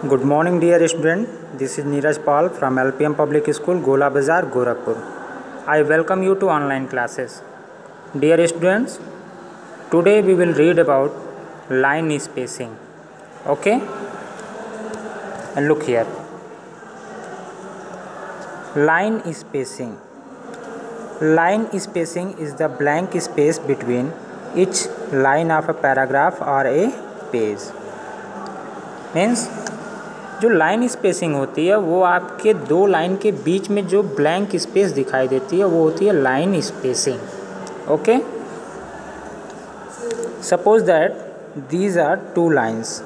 Good morning, dear student. This is Neeraj Paul from LPM Public School, Gola Bazar, Gorakhpur. I welcome you to online classes. Dear students, today we will read about line spacing. Okay? And look here. Line spacing. Line spacing is the blank space between each line of a paragraph or a page. Means जो line spacing होती है वो आपके दो line के बीच में जो blank space दिखाई देती है वो होती है line spacing. Okay, suppose that these are two lines,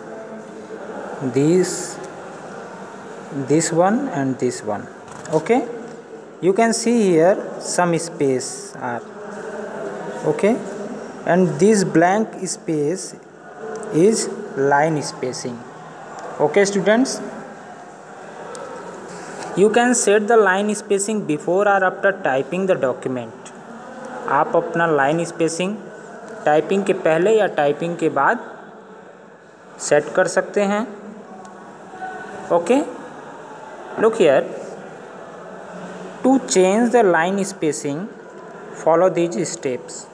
this one and this one. Okay, you can see here some space are okay, and this blank space is line spacing. Okay students, you can set the line spacing before or after typing the document. आप अपना line spacing typing के पहले या typing के बाद set कर सकते हैं. Okay, look here. To change the line spacing, follow these steps.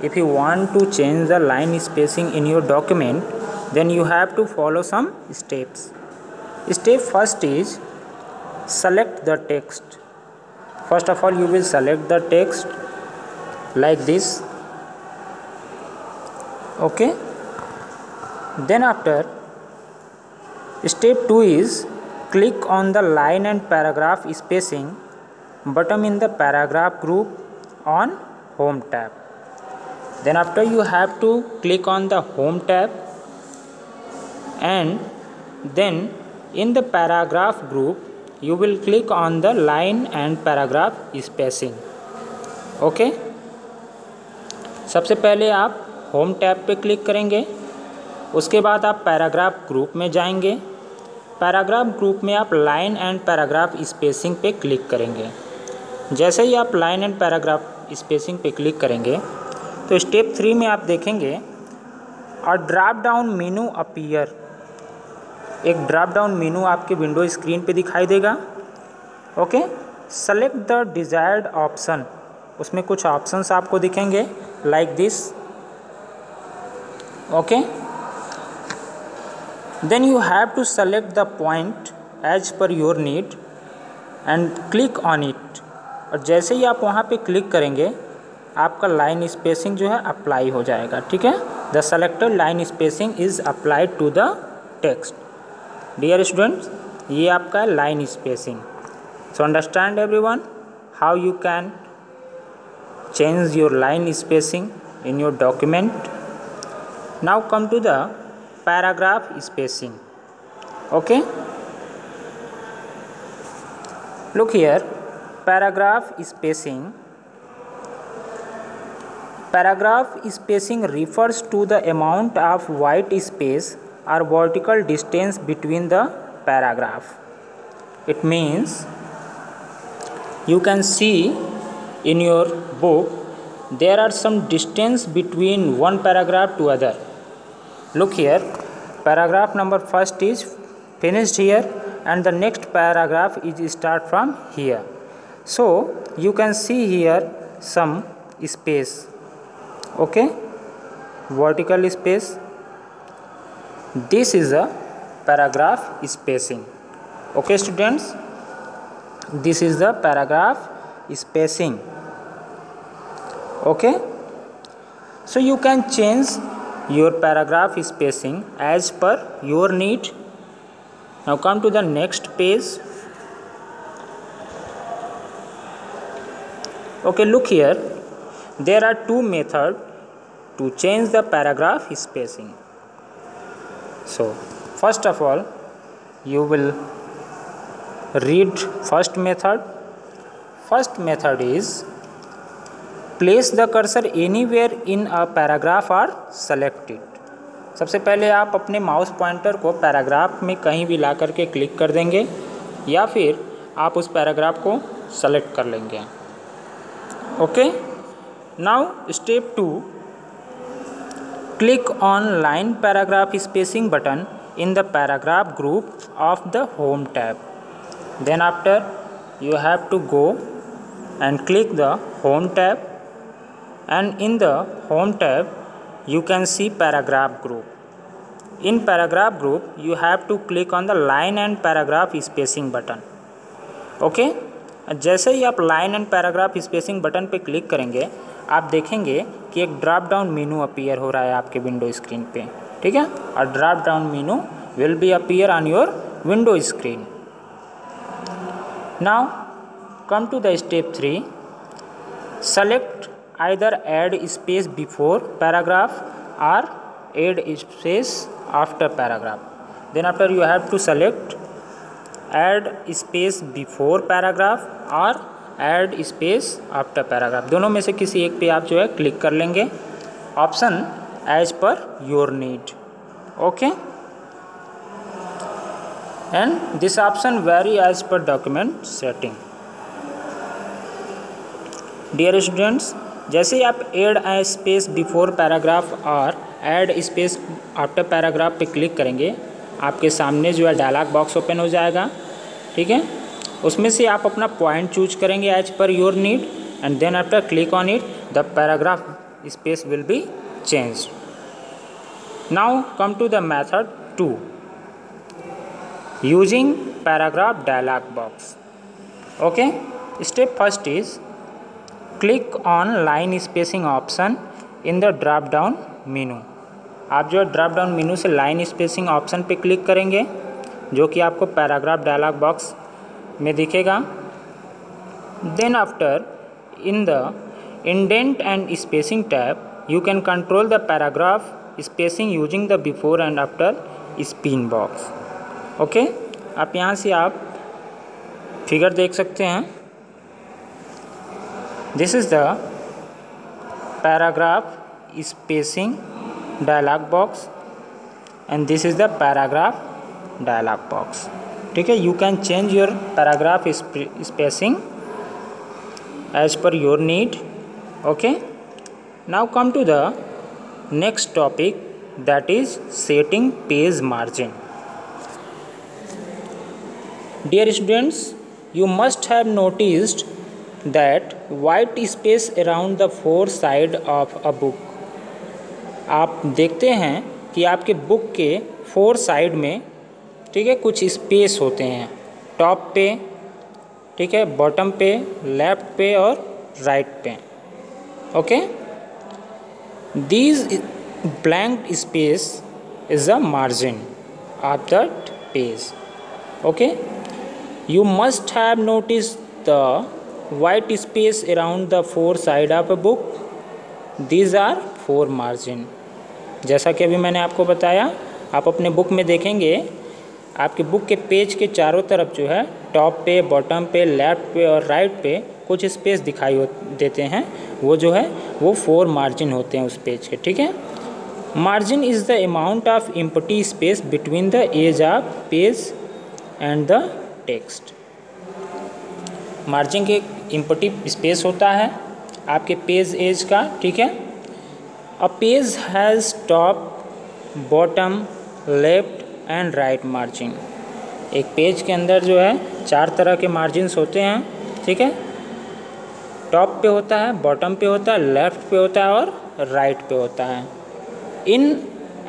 If you want to change the line spacing in your document, then you have to follow some steps. Step first is select the text. First of all, you will select the text like this. Okay. Then after, step 2 is click on the line and paragraph spacing button in the paragraph group on home tab. Then after, you have to click on the home tab, and then in the paragraph group you will click on the line and paragraph spacing. Okay, सबसे पहले आप home tab पे click करेंगे, उसके बाद आप paragraph group में जाएंगे. पैराग्राफ ग्रुप में आप लाइन एंड पैराग्राफ स्पेसिंग पे क्लिक करेंगे. जैसे ही आप लाइन एंड पैराग्राफ स्पेसिंग पे क्लिक करेंगे तो स्टेप 3 में आप देखेंगे और ड्रॉप डाउन मेनू अपीयर, एक ड्रॉप डाउन मेनू आपके विंडो स्क्रीन पे दिखाई देगा. Okay, select the desired option. उसमें कुछ ऑप्शंस आपको दिखेंगे like this. Okay, then you have to select the point as per your need and click on it. और जैसे ही आप वहाँ पे क्लिक करेंगे आपका लाइन स्पेसिंग जो है अप्लाई हो जाएगा. ठीक है, the selected line spacing is applied to the text. Dear students, ये आपका line spacing. So understand everyone how you can change your line spacing in your document. Now come to the paragraph spacing. Okay, look here. Paragraph spacing. Paragraph spacing refers to the amount of white space or vertical distance between the paragraph. It means you can see in your book there are some distance between one paragraph to other. Look here, paragraph number first is finished here and the next paragraph is start from here. So you can see here some space. Okay, vertical space. This is a paragraph spacing. Okay students, this is the paragraph spacing. Okay, so you can change your paragraph spacing as per your need. Now come to the next page. Okay, look here. There are two methods to change the paragraph spacing. So first of all, you will read first method. First method is place the cursor anywhere in a paragraph or select it. सबसे पहले आप अपने mouse pointer को paragraph में कहीं भी ला करके click कर देंगे या फिर आप उस पैराग्राफ को सेलेक्ट कर लेंगे. Okay, now step 2, click on line paragraph spacing button in the paragraph group of the home tab. Then after you have to go and click the home tab, and in the home tab you can see paragraph group. In paragraph group you have to click on the line and paragraph spacing button. Okay जैसे ही आप line and paragraph spacing button पे click करेंगे आप देखेंगे कि एक drop down menu appear हो रहा है आपके विंडो स्क्रीन पे, ठीक है, और drop down menu will be appear on your window screen. Now come to the step 3. Select either add space before paragraph और add space after paragraph. Then after you have to select add space before paragraph और add space after paragraph. दोनों में से किसी एक पे आप जो है क्लिक कर लेंगे. Option as per your need. Okay, and this option very as per document setting. Dear students, जैसे ही आप ऐड स्पेस बिफोर पैराग्राफ और ऐड स्पेस आफ्टर पैराग्राफ पे क्लिक करेंगे आपके सामने जो है डायलॉग बॉक्स ओपन हो जाएगा, ठीक है. उसमें से आप अपना पॉइंट चूज करेंगे as per your need, and then after click on it the paragraph space will be changed. Now come to the method 2, using paragraph dialog box. Okay, step first is click on line spacing option in the drop down menu. आप जो है drop down menu से line spacing option पे click करेंगे जो कि आपको paragraph dialog box में दिखेगा. Then after in the indent and spacing tab you can control the paragraph spacing using the before and after spin box. Okay, आप यहाँ से आप फिगर देख सकते हैं. This is the paragraph spacing dialog box and this is the paragraph dialog box. ठीक है, you can change your paragraph spacing as per your need. Okay, now come to the next topic, that is setting page margin. Dear students, you must have noticed that white space around the four side of a book. आप देखते हैं कि आपके book के four side में, ठीक है, कुछ स्पेस होते हैं. टॉप पे, ठीक है, बॉटम पे, लेफ्ट पे और राइट पे. Okay, these blank space is the margin of that page. Okay, you must have noticed the white space around the four side of a book. These are four margin. जैसा कि अभी मैंने आपको बताया, आप अपने बुक में देखेंगे आपके बुक के पेज के चारों तरफ जो है टॉप पे, बॉटम पे, लेफ्ट पे और राइट पे कुछ स्पेस दिखाई देते हैं. वो जो है वो फोर मार्जिन होते हैं उस पेज के. ठीक है, margin is the amount of empty space between the edge of page and the text. Margin के एम्प्टी स्पेस होता है आपके पेज एज का. ठीक है, a page has top, bottom, left and right margin. एक पेज के अंदर जो है चार तरह के मार्जिन्स होते हैं. ठीक है, टॉप पे होता है, बॉटम पे होता है, लेफ्ट पे होता है और राइट पे होता है. In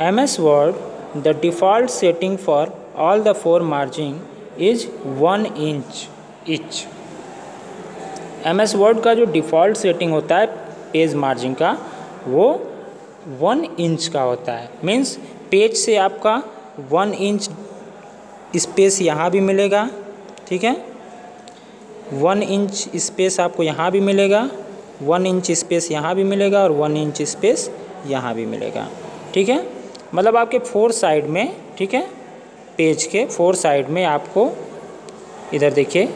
MS Word, the default setting for all the four margin is 1 inch each. MS Word का जो डिफ़ॉल्ट सेटिंग होता है पेज मार्जिन का वो 1 इंच का होता है. मीन्स पेज से आपका 1 इंच स्पेस यहाँ भी मिलेगा. ठीक है, 1 इंच स्पेस आपको यहाँ भी मिलेगा, 1 इंच स्पेस यहाँ भी मिलेगा और 1 इंच स्पेस यहाँ भी मिलेगा. ठीक है, मतलब आपके फोर साइड में, ठीक है, पेज के फोर साइड में आपको इधर देखिए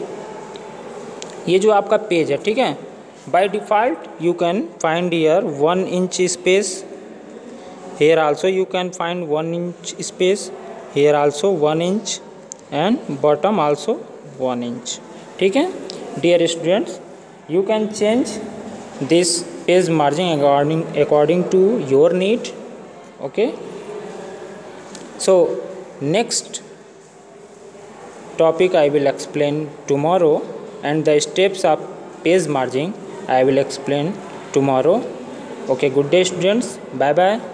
ये जो आपका पेज है. ठीक है, by default you can find here 1 inch space. Here also you can find 1 inch space. Here also 1 inch and bottom also 1 inch. ठीक है, dear students, you can change this page margin according to your need. Okay, so next topic I will explain tomorrow, and the steps of page merging I will explain tomorrow. Okay, good day students. Bye bye.